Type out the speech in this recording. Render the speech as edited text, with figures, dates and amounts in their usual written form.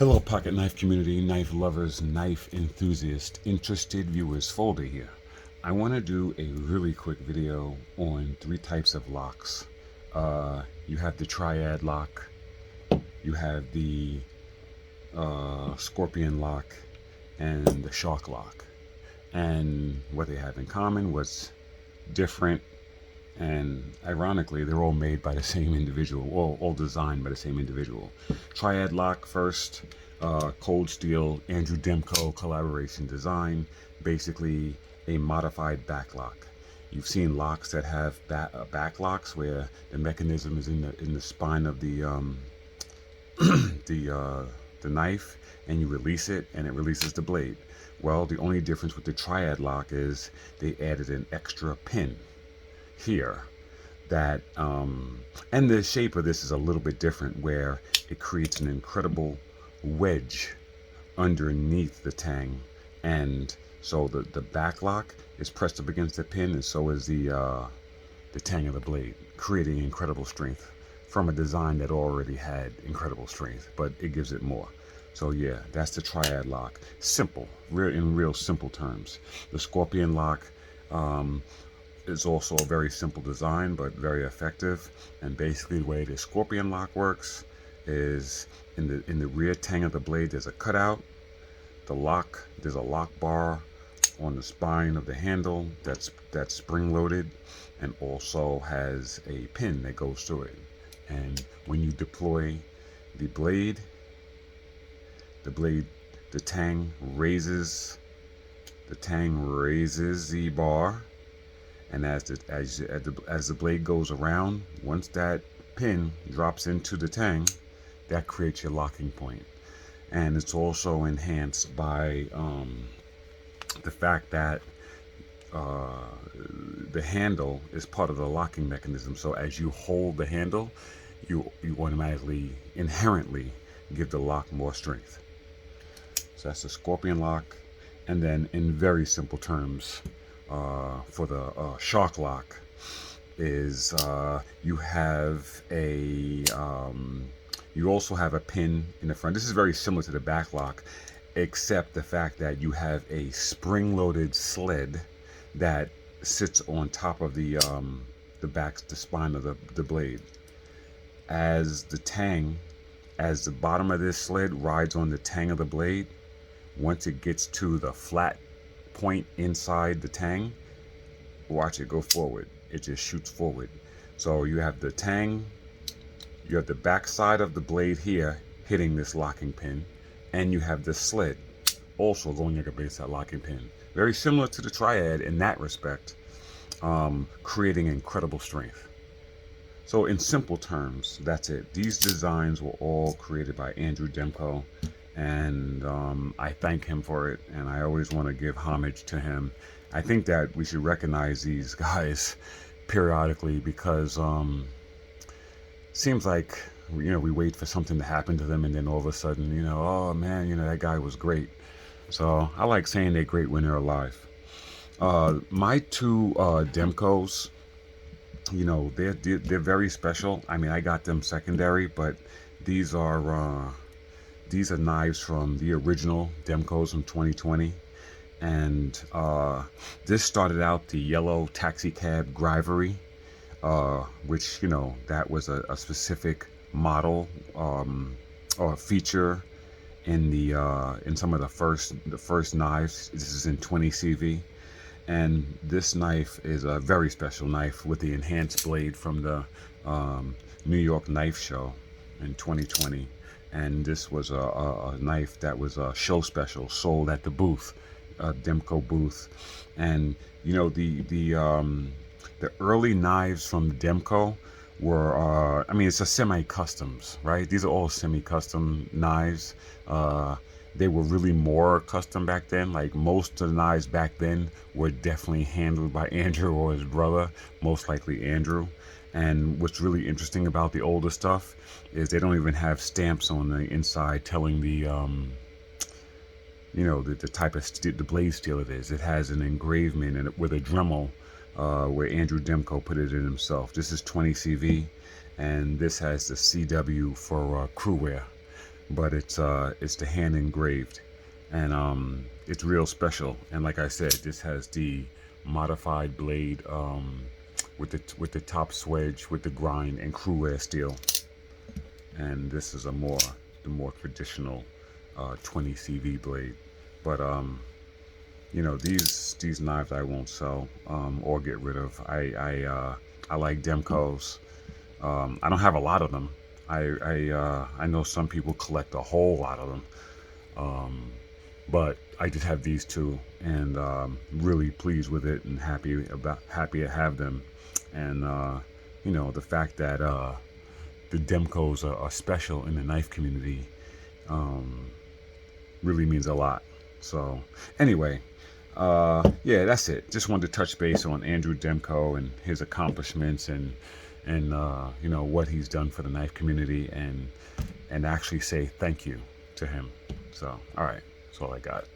Hello, pocket knife community, knife lovers, knife enthusiasts, interested viewers, Folder here. I want to do a really quick video on three types of locks. You have the triad lock, you have the scorpion lock, and the shark lock. And what they have in common, what's different, and ironically, they're all made by the same individual, all designed by the same individual. Triad lock first, cold steel, Andrew Demko collaboration design, basically a modified back lock. You've seen locks that have back locks where the mechanism is in the spine of the the knife, and you release it, and it releases the blade. Well, the only difference with the triad lock is they added an extra pin here that and the shape of this is a little bit different, where it creates an incredible wedge underneath the tang, and so the back lock is pressed up against the pin, and so is the tang of the blade, creating incredible strength from a design that already had incredible strength, but it gives it more. So yeah, that's the triad lock. Simple, in real simple terms. The scorpion lock is also a very simple design, but very effective. And basically the way the scorpion lock works is in the rear tang of the blade, there's a cutout. There's a lock bar on the spine of the handle that's spring loaded, and also has a pin that goes through it. And when you deploy the blade, the tang raises the bar, and as the blade goes around, once that pin drops into the tang, that creates your locking point. And it's also enhanced by the fact that the handle is part of the locking mechanism. So as you hold the handle, you automatically, inherently give the lock more strength. So that's the scorpion lock. And then in very simple terms, for the shark lock, is you also have a pin in the front. This is very similar to the back lock, except the fact that you have a spring-loaded sled that sits on top of the spine of the blade. As the bottom of this sled rides on the tang of the blade, once it gets to the flat point inside the tang, watch it go forward. It just shoots forward. So you have the tang, you have the back side of the blade here hitting this locking pin, and you have the sled also going against that locking pin. Very similar to the triad in that respect, creating incredible strength. So in simple terms, that's it. These designs were all created by Andrew Demko, and I thank him for it, and I always want to give homage to him. I think that we should recognize these guys periodically, because seems like we wait for something to happen to them, and then all of a sudden, oh man, that guy was great. So I like saying they're great when they're alive. My two Demkos, they're very special. I mean, I got them secondary, but these are knives from the original Demkos from 2020. And this started out the yellow taxi cab grivery, which that was a specific model or feature in some of the first knives. This is in 20 CV, and this knife is a very special knife with the enhanced blade from the New York Knife Show in 2020. And this was a knife that was a show special, sold at the booth, Demko booth. And the early knives from Demko were, it's a semi-customs, right? These are all semi-custom knives. They were really more custom back then. Like, most of the knives back then were definitely handled by Andrew or his brother, most likely Andrew. And what's really interesting about the older stuff is they don't even have stamps on the inside telling the the type of the blade steel it is. It has an engraving in it with a Dremel, where Andrew Demko put it in himself. This is 20 CV, and this has the CW for crew wear. but it's the hand engraved, and it's real special. And like I said, this has the modified blade, with the top swedge with the grind and crew wear steel, and this is the more traditional 20 CV blade. But these knives I won't sell, or get rid of. I like Demkos. I don't have a lot of them. I know some people collect a whole lot of them, but I just have these two, and really pleased with it, and happy to have them. And the fact that the Demkos are special in the knife community, um, really means a lot. So anyway, yeah, that's it. Just wanted to touch base on Andrew Demko and his accomplishments, and what he's done for the knife community, and actually say thank you to him. So all right, that's all I got.